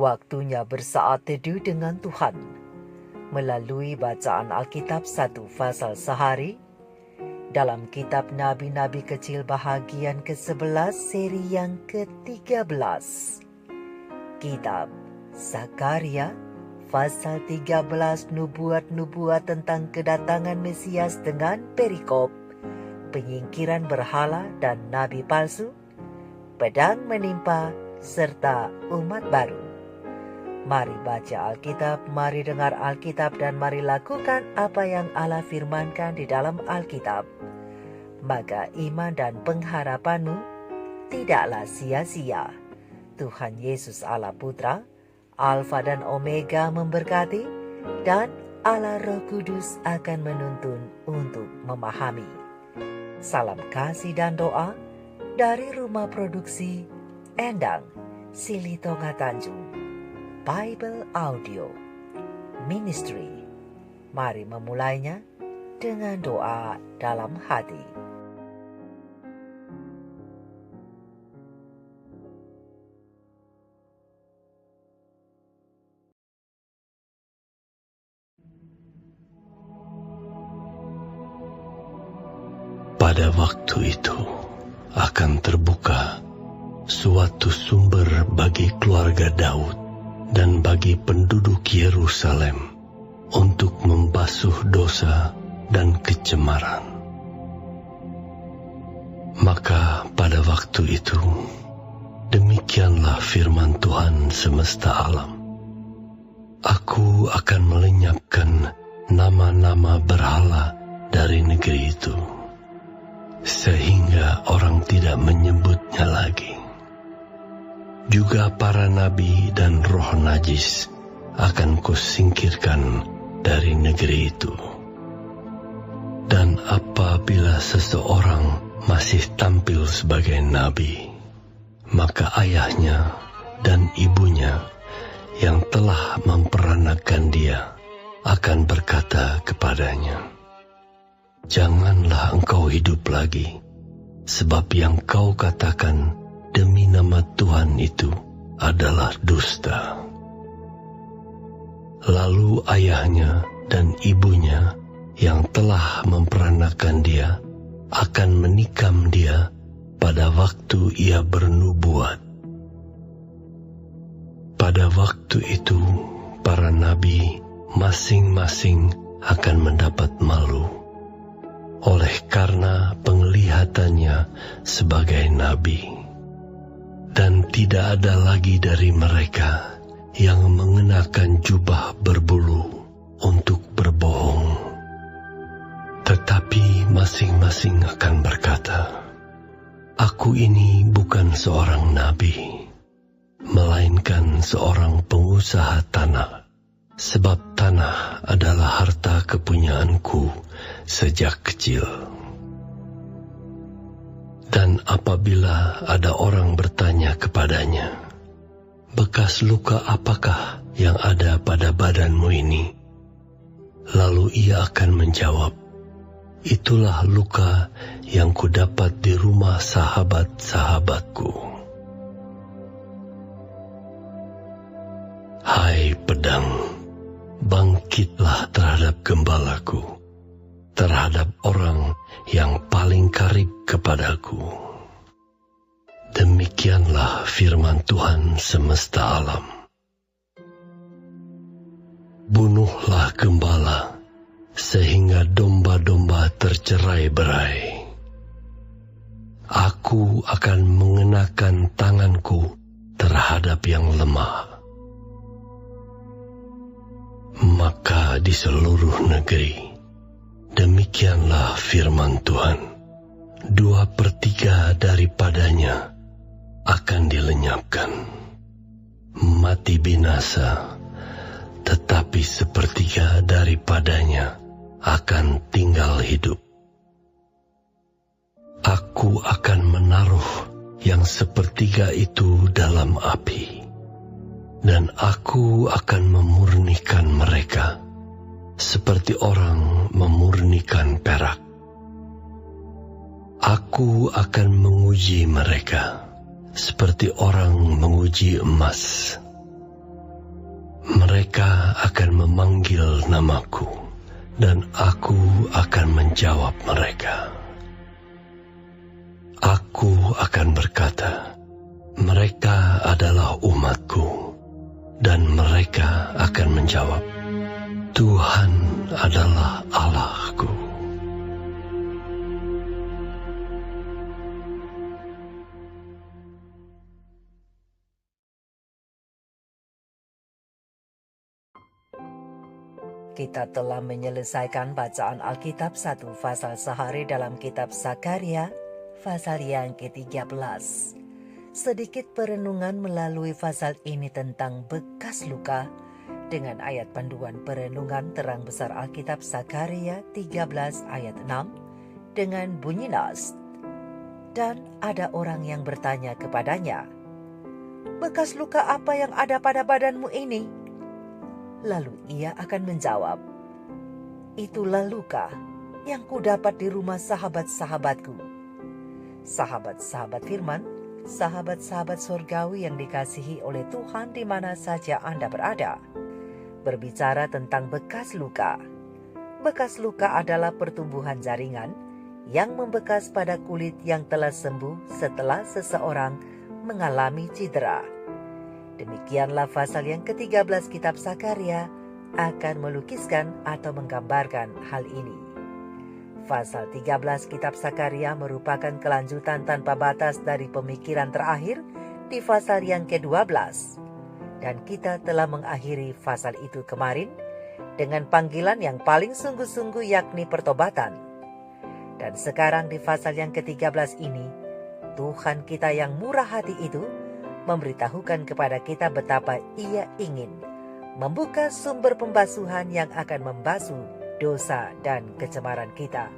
Waktunya bersaat teduh dengan Tuhan melalui bacaan Alkitab 1 pasal sehari dalam kitab Nabi-Nabi Kecil bahagian ke-11 seri yang ke-13. Kitab Zakaria pasal 13, nubuat-nubuat tentang kedatangan Mesias dengan perikop penyingkiran berhala dan nabi palsu, pedang menimpa serta umat baru. Mari baca Alkitab, mari dengar Alkitab, dan mari lakukan apa yang Allah firmankan di dalam Alkitab. Maka iman dan pengharapanmu tidaklah sia-sia. Tuhan Yesus Allah Putra, Alfa dan Omega memberkati, dan Allah Roh Kudus akan menuntun untuk memahami. Salam kasih dan doa dari Rumah Produksi Endang, Silitonga Tanjung, Bible Audio Ministry. Mari memulainya dengan doa dalam hati. Pada waktu itu akan terbuka suatu sumber bagi keluarga Daud dan bagi penduduk Yerusalem untuk membasuh dosa dan kecemaran. Maka pada waktu itu, demikianlah firman Tuhan semesta alam. Aku akan melenyapkan nama-nama berhala dari negeri itu, sehingga orang tidak menyebutnya lagi. Juga para nabi dan roh najis akan kusingkirkan dari negeri itu. Dan apabila seseorang masih tampil sebagai nabi, maka ayahnya dan ibunya yang telah memperanakan dia akan berkata kepadanya, "Janganlah engkau hidup lagi, sebab yang kau katakan demi nama Tuhan itu adalah dusta." Lalu ayahnya dan ibunya yang telah memperanakan dia akan menikam dia pada waktu ia bernubuat. Pada waktu itu para nabi masing-masing akan mendapat malu oleh karena penglihatannya sebagai nabi. Dan tidak ada lagi dari mereka yang mengenakan jubah berbulu untuk berbohong. Tetapi masing-masing akan berkata, "Aku ini bukan seorang nabi, melainkan seorang pengusaha tanah, sebab tanah adalah harta kepunyaanku sejak kecil." Dan apabila ada orang bertanya kepadanya, "Bekas luka apakah yang ada pada badanmu ini?" Lalu ia akan menjawab, "Itulah luka yang kudapat di rumah sahabat-sahabatku." Hai pedang, bangkitlah terhadap gembalaku, terhadap orang yang paling karib kepadaku. Demikianlah firman Tuhan semesta alam. Bunuhlah gembala, sehingga domba-domba tercerai-berai. Aku akan mengenakan tanganku terhadap yang lemah. Maka di seluruh negeri, demikianlah firman Tuhan, 2/3 daripadanya akan dilenyapkan, mati binasa, tetapi 1/3 daripadanya akan tinggal hidup. Aku akan menaruh yang 1/3 itu dalam api, dan aku akan memurnikan mereka seperti orang memurnikan perak. Aku akan menguji mereka seperti orang menguji emas, Mereka akan memanggil namaku, dan aku akan menjawab mereka. Aku akan berkata, mereka adalah umatku, dan mereka akan menjawab, Tuhan adalah Allahku. Kita telah menyelesaikan bacaan Alkitab 1 pasal sehari dalam kitab Zakaria, pasal yang ke-13. Sedikit perenungan melalui pasal ini tentang bekas luka, dengan ayat panduan perenungan terang besar Alkitab Zakaria 13 ayat 6, dengan bunyi nas. Dan ada orang yang bertanya kepadanya, bekas luka apa yang ada pada badanmu ini? Lalu ia akan menjawab, itulah luka yang kudapat di rumah sahabat-sahabatku. Sahabat-sahabat firman, sahabat-sahabat surgawi yang dikasihi oleh Tuhan di mana saja Anda berada. Berbicara tentang bekas luka. Bekas luka adalah pertumbuhan jaringan yang membekas pada kulit yang telah sembuh setelah seseorang mengalami cedera. Demikianlah pasal yang ke-13 kitab Zakaria akan melukiskan atau menggambarkan hal ini. Pasal 13 kitab Zakaria merupakan kelanjutan tanpa batas dari pemikiran terakhir di pasal yang ke-12. Dan kita telah mengakhiri pasal itu kemarin dengan panggilan yang paling sungguh-sungguh yakni pertobatan. Dan sekarang di pasal yang ke-13 ini, Tuhan kita yang murah hati itu memberitahukan kepada kita betapa Ia ingin membuka sumber pembasuhan yang akan membasuh dosa dan kecemaran kita.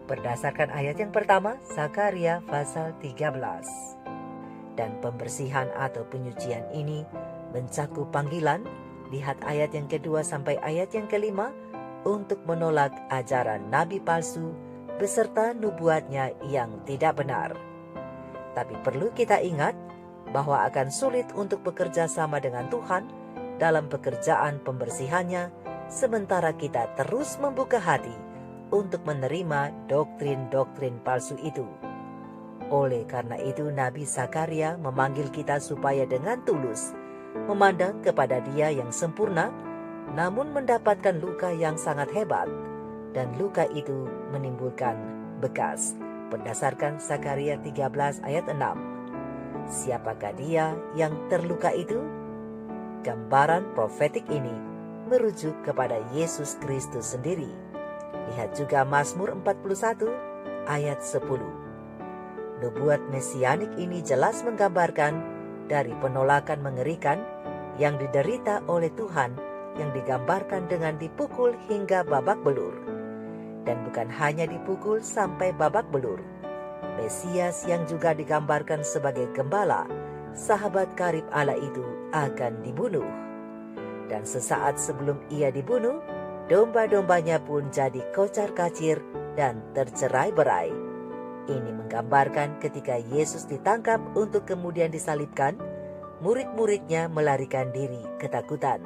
Berdasarkan ayat yang pertama, Zakaria pasal 13. Dan pembersihan atau penyucian ini mencakup panggilan, lihat ayat yang kedua sampai ayat yang kelima, untuk menolak ajaran nabi palsu beserta nubuatnya yang tidak benar. Tapi perlu kita ingat bahwa akan sulit untuk bekerja sama dengan Tuhan dalam pekerjaan pembersihannya, sementara kita terus membuka hati untuk menerima doktrin-doktrin palsu itu. Oleh karena itu, Nabi Zakaria memanggil kita supaya dengan tulus memandang kepada Dia yang sempurna, namun mendapatkan luka yang sangat hebat, dan luka itu menimbulkan bekas. Berdasarkan Zakaria 13 ayat 6. Siapakah dia yang terluka itu? Gambaran profetik ini merujuk kepada Yesus Kristus sendiri. Lihat juga Mazmur 41 ayat 10. Nubuat mesianik ini jelas menggambarkan dari penolakan mengerikan yang diderita oleh Tuhan, yang digambarkan dengan dipukul hingga babak belur. Dan bukan hanya dipukul sampai babak belur, Mesias yang juga digambarkan sebagai gembala, sahabat karib Allah itu akan dibunuh. Dan sesaat sebelum ia dibunuh, domba-dombanya pun jadi kocar-kacir dan tercerai-berai. Ini menggambarkan ketika Yesus ditangkap untuk kemudian disalibkan, murid-muridnya melarikan diri ketakutan.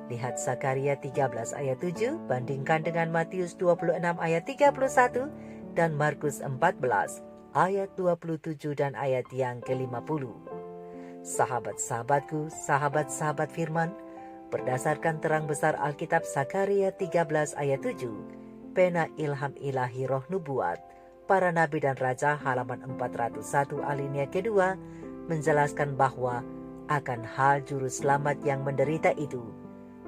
Lihat Zakaria 13 ayat 7, bandingkan dengan Matius 26 ayat 31 dan Markus 14 ayat 27 dan ayat yang ke-50. Sahabat-sahabatku, sahabat-sahabat firman, berdasarkan terang besar Alkitab Zakaria 13 ayat 7, pena ilham ilahi roh nubuat, para nabi dan raja halaman 401 alinea kedua, menjelaskan bahwa akan hal juru selamat yang menderita itu,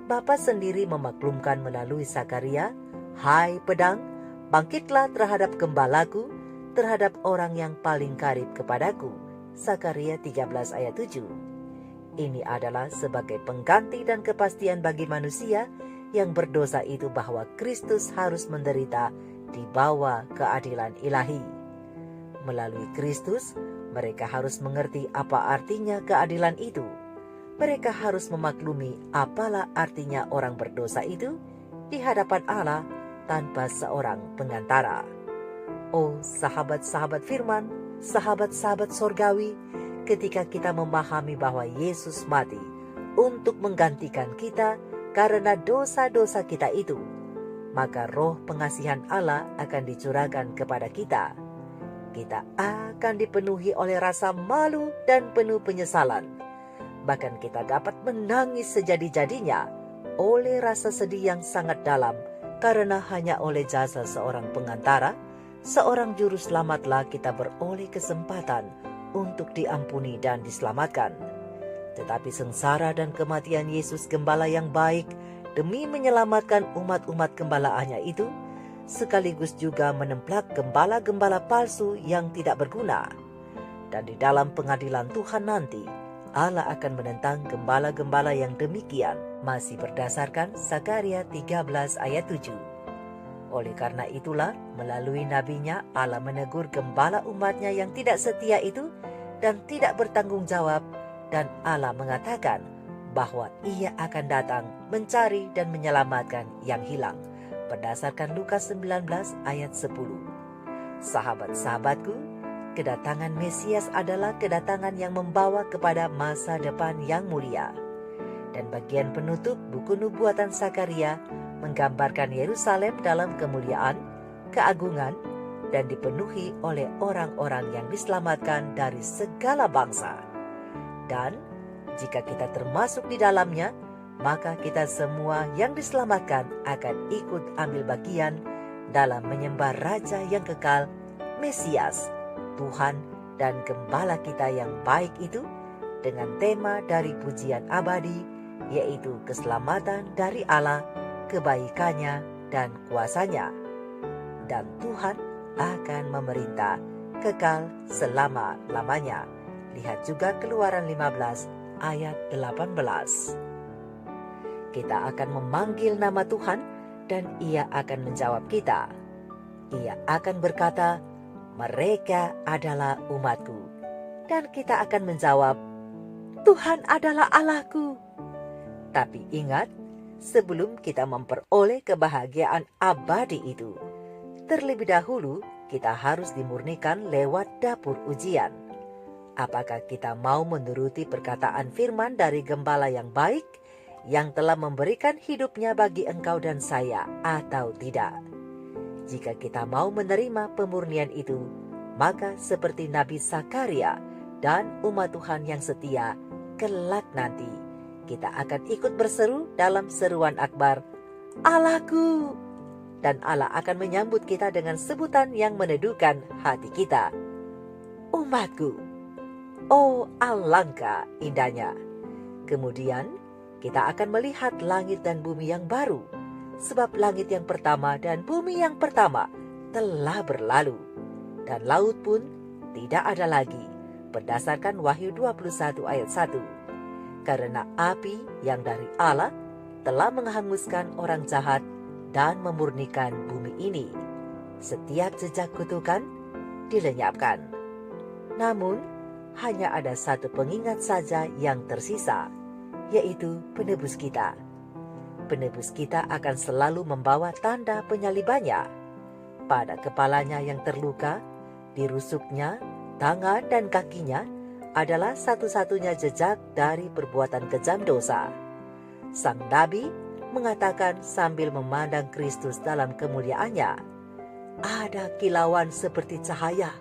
Bapa sendiri memaklumkan melalui Zakaria, hai pedang, bangkitlah terhadap gembalaku, terhadap orang yang paling karib kepadaku. Zakaria 13 ayat 7. Ini adalah sebagai pengganti dan kepastian bagi manusia yang berdosa itu bahwa Kristus harus menderita di bawah keadilan ilahi. Melalui Kristus, mereka harus mengerti apa artinya keadilan itu. Mereka harus memaklumi apalah artinya orang berdosa itu di hadapan Allah tanpa seorang pengantara. Oh sahabat-sahabat firman, sahabat-sahabat sorgawi, ketika kita memahami bahwa Yesus mati untuk menggantikan kita karena dosa-dosa kita itu, maka roh pengasihan Allah akan dicurahkan kepada kita. Kita akan dipenuhi oleh rasa malu dan penuh penyesalan. Bahkan kita dapat menangis sejadi-jadinya oleh rasa sedih yang sangat dalam, karena hanya oleh jasa seorang pengantara, seorang juru selamatlah kita beroleh kesempatan untuk diampuni dan diselamatkan. Tetapi sengsara dan kematian Yesus Gembala yang baik demi menyelamatkan umat-umat gembalaannya itu, sekaligus juga menemplak gembala-gembala palsu yang tidak berguna. Dan di dalam pengadilan Tuhan nanti, Allah akan menentang gembala-gembala yang demikian, masih berdasarkan Zakaria 13 ayat 7. Oleh karena itulah, melalui nabinya Allah menegur gembala umatnya yang tidak setia itu dan tidak bertanggung jawab, dan Allah mengatakan bahwa Ia akan datang mencari dan menyelamatkan yang hilang, berdasarkan Lukas 19 ayat 10. Sahabat-sahabatku, kedatangan Mesias adalah kedatangan yang membawa kepada masa depan yang mulia. Dan bagian penutup buku nubuatan Zakaria menggambarkan Yerusalem dalam kemuliaan, keagungan, dan dipenuhi oleh orang-orang yang diselamatkan dari segala bangsa. Dan jika kita termasuk di dalamnya, maka kita semua yang diselamatkan akan ikut ambil bagian dalam menyembah Raja yang kekal, Mesias, Tuhan dan Gembala kita yang baik itu, dengan tema dari pujian abadi, yaitu keselamatan dari Allah, kebaikannya dan kuasanya. Dan Tuhan akan memerintah kekal selama-lamanya. Lihat juga Keluaran 15 ayat 18. Kita akan memanggil nama Tuhan dan Ia akan menjawab kita. Ia akan berkata, mereka adalah umatku. Dan kita akan menjawab, Tuhan adalah Allahku. Tapi ingat, sebelum kita memperoleh kebahagiaan abadi itu, terlebih dahulu kita harus dimurnikan lewat dapur ujian. Apakah kita mau menuruti perkataan firman dari Gembala yang baik, yang telah memberikan hidupnya bagi engkau dan saya, atau tidak? Jika kita mau menerima pemurnian itu, maka seperti Nabi Zakaria dan umat Tuhan yang setia, kelak nanti kita akan ikut berseru dalam seruan akbar, Allahku! Dan Allah akan menyambut kita dengan sebutan yang meneduhkan hati kita, umatku. Oh, alangkah indahnya. Kemudian kita akan melihat langit dan bumi yang baru, sebab langit yang pertama dan bumi yang pertama telah berlalu, dan laut pun tidak ada lagi, berdasarkan Wahyu 21 ayat 1. Karena api yang dari Allah telah menghanguskan orang jahat dan memurnikan bumi ini. Setiap jejak kutukan dilenyapkan. Namun, hanya ada satu pengingat saja yang tersisa, yaitu penebus kita. Penebus kita akan selalu membawa tanda penyalibannya. Pada kepalanya yang terluka, dirusuknya, tangan dan kakinya adalah satu-satunya jejak dari perbuatan kejam dosa. Sang Nabi mengatakan sambil memandang Kristus dalam kemuliaannya, ada kilauan seperti cahaya,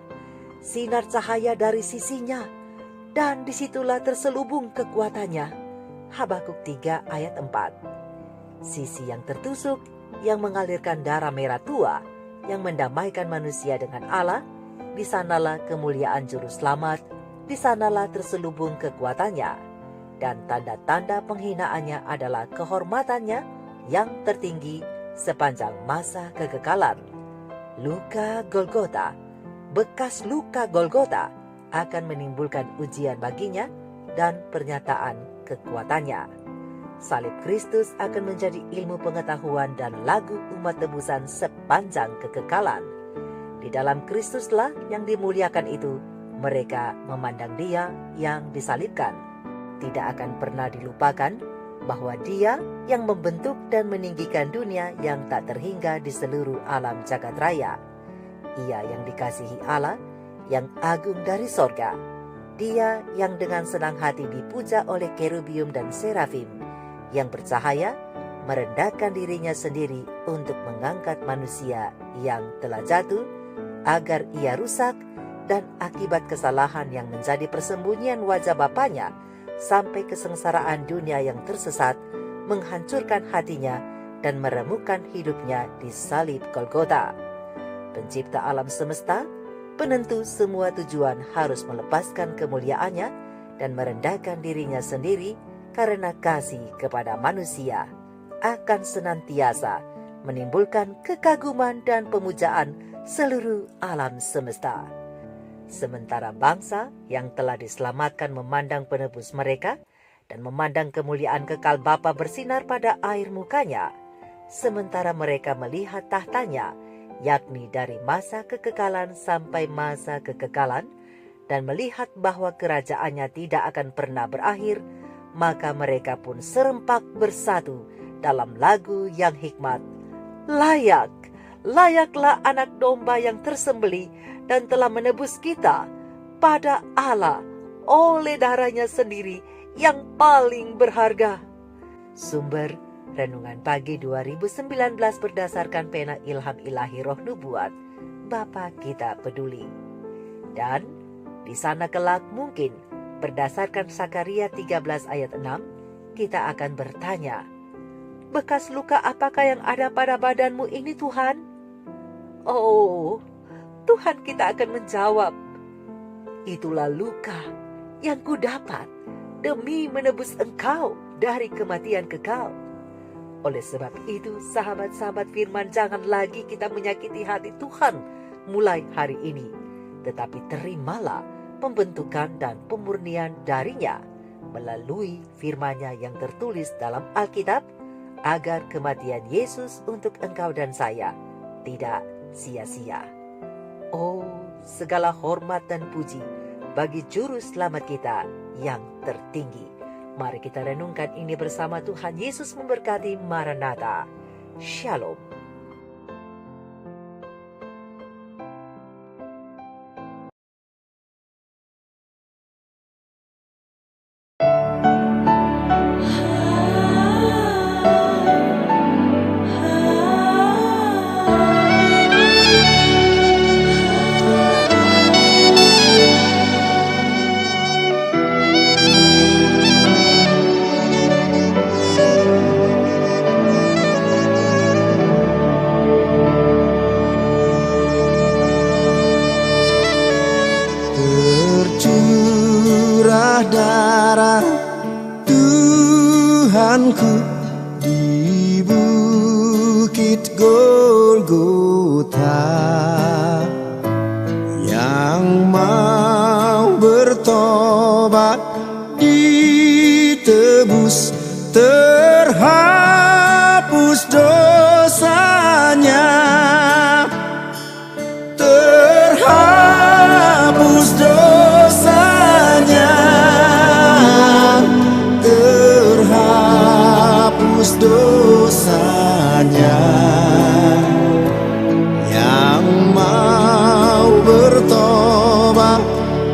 sinar cahaya dari sisinya, dan disitulah terselubung kekuatannya. Habakuk 3 ayat 4. Sisi yang tertusuk yang mengalirkan darah merah tua yang mendamaikan manusia dengan Allah, di sanalah kemuliaan juru selamat, di sanalah terselubung kekuatannya. Dan tanda-tanda penghinaannya adalah kehormatannya yang tertinggi sepanjang masa kekekalan. Luka Golgota, bekas luka Golgota akan menimbulkan ujian baginya dan pernyataan kekuatannya. Salib Kristus akan menjadi ilmu pengetahuan dan lagu umat tebusan sepanjang kekekalan. Di dalam Kristuslah yang dimuliakan itu, mereka memandang Dia yang disalibkan. Tidak akan pernah dilupakan bahwa Dia yang membentuk dan meninggikan dunia yang tak terhingga di seluruh alam jagat raya. Ia yang dikasihi Allah, yang agung dari sorga. Dia yang dengan senang hati dipuja oleh kerubium dan serafim, yang bercahaya merendahkan dirinya sendiri untuk mengangkat manusia yang telah jatuh, agar ia rusak dan akibat kesalahan yang menjadi persembunyian wajah Bapanya sampai kesengsaraan dunia yang tersesat menghancurkan hatinya dan meremukkan hidupnya di salib Golgota. Pencipta alam semesta, penentu semua tujuan, harus melepaskan kemuliaannya dan merendahkan dirinya sendiri karena kasih kepada manusia akan senantiasa menimbulkan kekaguman dan pemujaan seluruh alam semesta. Sementara bangsa yang telah diselamatkan memandang penebus mereka dan memandang kemuliaan kekal Bapa bersinar pada air mukanya, sementara mereka melihat tahtanya, yakni dari masa kekekalan sampai masa kekekalan, dan melihat bahwa kerajaannya tidak akan pernah berakhir, maka mereka pun serempak bersatu dalam lagu yang hikmat. Layaklah anak domba yang tersembelih dan telah menebus kita pada Allah oleh darahnya sendiri yang paling berharga. Sumber Renungan Pagi 2019 berdasarkan pena ilham ilahi Roh Nubuat Bapa Kita Peduli. Dan di sana kelak mungkin berdasarkan Sakaria 13 ayat 6 kita akan bertanya, bekas luka apakah yang ada pada badanmu ini Tuhan? Oh, Tuhan kita akan menjawab, itulah luka yang kudapat demi menebus engkau dari kematian kekal. Oleh sebab itu, sahabat-sahabat firman, jangan lagi kita menyakiti hati Tuhan mulai hari ini, tetapi terimalah pembentukan dan pemurnian darinya melalui firman-Nya yang tertulis dalam Alkitab, agar kematian Yesus untuk engkau dan saya tidak sia-sia. Oh, segala hormat dan puji bagi Juru Selamat kita yang tertinggi. Mari kita renungkan ini bersama. Tuhan Yesus memberkati. Maranatha. Shalom. Tercurah darah Tuhanku di bukit Golgota, yang mau bertobat ditebus, terhapus dosanya, terhapus dosanya, terhapus dosanya. Yang mau bertobat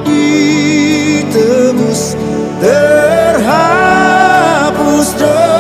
ditebus, terhapus dosanya.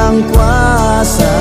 yang kuasa